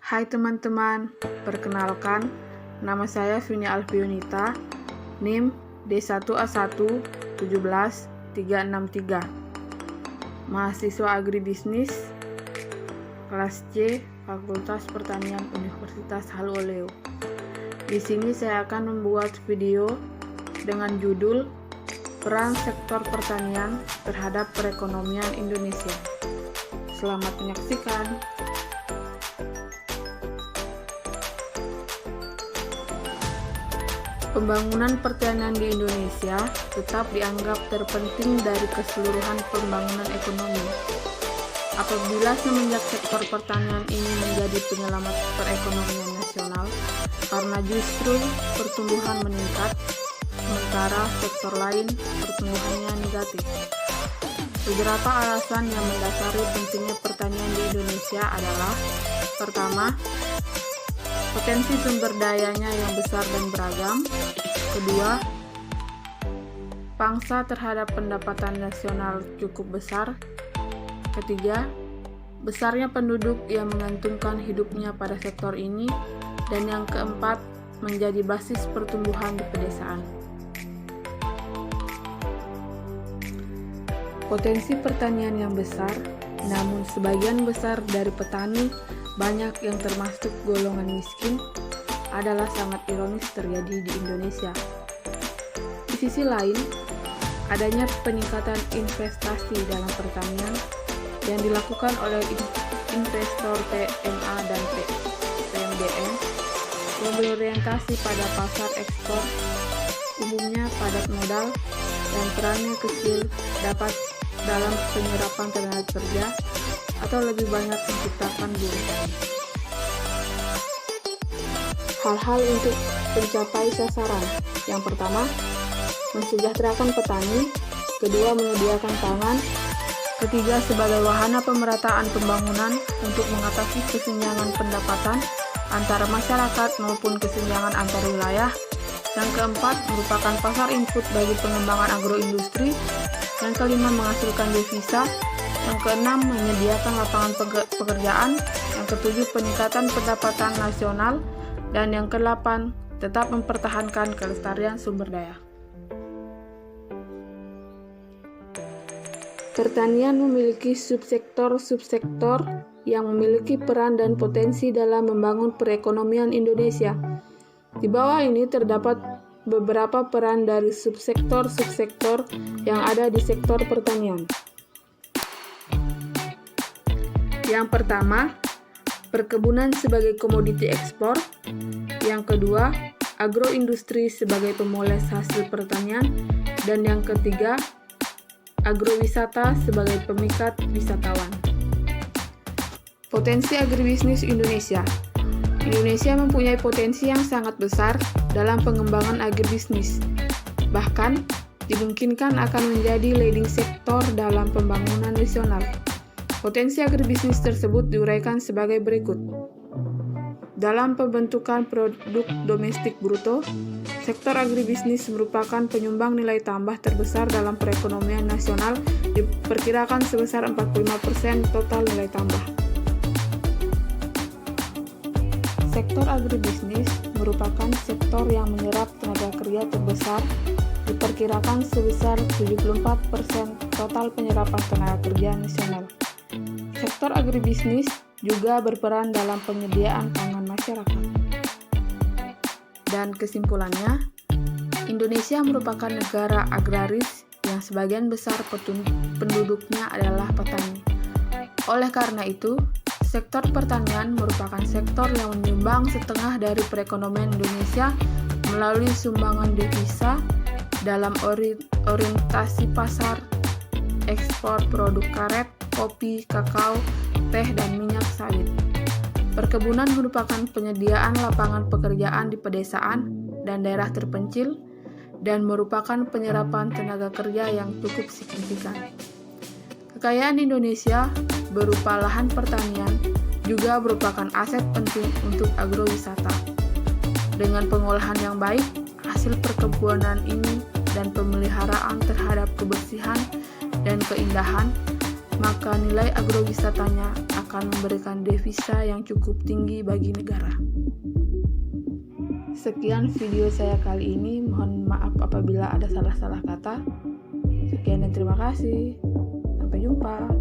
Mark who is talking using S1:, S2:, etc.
S1: Hai teman-teman, perkenalkan, nama saya Vini Alfionita, NIM D1A1-17363, mahasiswa agribisnis, kelas C, Fakultas Pertanian Universitas Haluoleo. Di sini saya akan membuat video dengan judul Peran Sektor Pertanian terhadap Perekonomian Indonesia. Selamat menyaksikan. Pembangunan pertanian di Indonesia tetap dianggap terpenting dari keseluruhan pembangunan ekonomi. Apabila semenjak sektor pertanian ini menjadi penyelamat perekonomian nasional, karena justru pertumbuhan meningkat, sementara sektor lain pertumbuhannya negatif. Beberapa alasan yang mendasari pentingnya pertanian di Indonesia adalah: pertama, potensi sumber dayanya yang besar dan beragam. Kedua, pangsa terhadap pendapatan nasional cukup besar. Ketiga, besarnya penduduk yang menggantungkan hidupnya pada sektor ini. Dan yang keempat, menjadi basis pertumbuhan di pedesaan. Potensi pertanian yang besar, namun sebagian besar dari petani, banyak yang termasuk golongan miskin, adalah sangat ironis terjadi di Indonesia. Di sisi lain, adanya peningkatan investasi dalam pertanian yang dilakukan oleh investor PMA dan PMDN yang berorientasi pada pasar ekspor, umumnya padat modal dan perannya kecil dapat dalam penyerapan tenaga kerja atau lebih banyak menciptakan buruh. Hal-hal untuk mencapai sasaran: yang pertama, mensejahterakan petani. Kedua, menyediakan pangan. Ketiga, sebagai wahana pemerataan pembangunan untuk mengatasi kesenjangan pendapatan antara masyarakat maupun kesenjangan antar wilayah. Yang keempat, merupakan pasar input bagi pengembangan agroindustri. Yang kelima, menghasilkan devisa. Yang keenam, menyediakan lapangan pekerjaan. Yang ketujuh, peningkatan pendapatan nasional. Dan yang kedelapan, tetap mempertahankan kelestarian sumber daya. Pertanian memiliki subsektor-subsektor yang memiliki peran dan potensi dalam membangun perekonomian Indonesia. Di bawah ini terdapat beberapa peran dari subsektor-subsektor yang ada di sektor pertanian. Yang pertama, perkebunan sebagai komoditi ekspor. Yang kedua, agroindustri sebagai pemoles hasil pertanian. Dan yang ketiga, agrowisata sebagai pemikat wisatawan. Potensi agribisnis Indonesia. Indonesia mempunyai potensi yang sangat besar dalam pengembangan agribisnis. Bahkan, dimungkinkan akan menjadi leading sektor dalam pembangunan nasional. Potensi agribisnis tersebut diuraikan sebagai berikut. Dalam pembentukan produk domestik bruto, sektor agribisnis merupakan penyumbang nilai tambah terbesar dalam perekonomian nasional, diperkirakan sebesar 45% total nilai tambah. Sektor agribisnis merupakan sektor yang menyerap tenaga kerja terbesar, diperkirakan sebesar 74% total penyerapan tenaga kerja nasional. Sektor agribisnis juga berperan dalam penyediaan pangan masyarakat. Dan kesimpulannya, Indonesia merupakan negara agraris yang sebagian besar penduduknya adalah petani. Oleh karena itu, sektor pertanian merupakan sektor yang menyumbang setengah dari perekonomian Indonesia melalui sumbangan devisa dalam orientasi pasar ekspor produk karet, kopi, kakao, teh, dan minyak sawit. Perkebunan merupakan penyediaan lapangan pekerjaan di pedesaan dan daerah terpencil dan merupakan penyerapan tenaga kerja yang cukup signifikan. Kekayaan Indonesia berupa lahan pertanian juga merupakan aset penting untuk agrowisata. Dengan pengolahan yang baik, hasil perkebunan ini dan pemeliharaan terhadap kebersihan dan keindahan, maka nilai agrowisatanya akan memberikan devisa yang cukup tinggi bagi negara. Sekian video saya kali ini, mohon maaf apabila ada salah-salah kata. Sekian dan terima kasih. Sampai jumpa.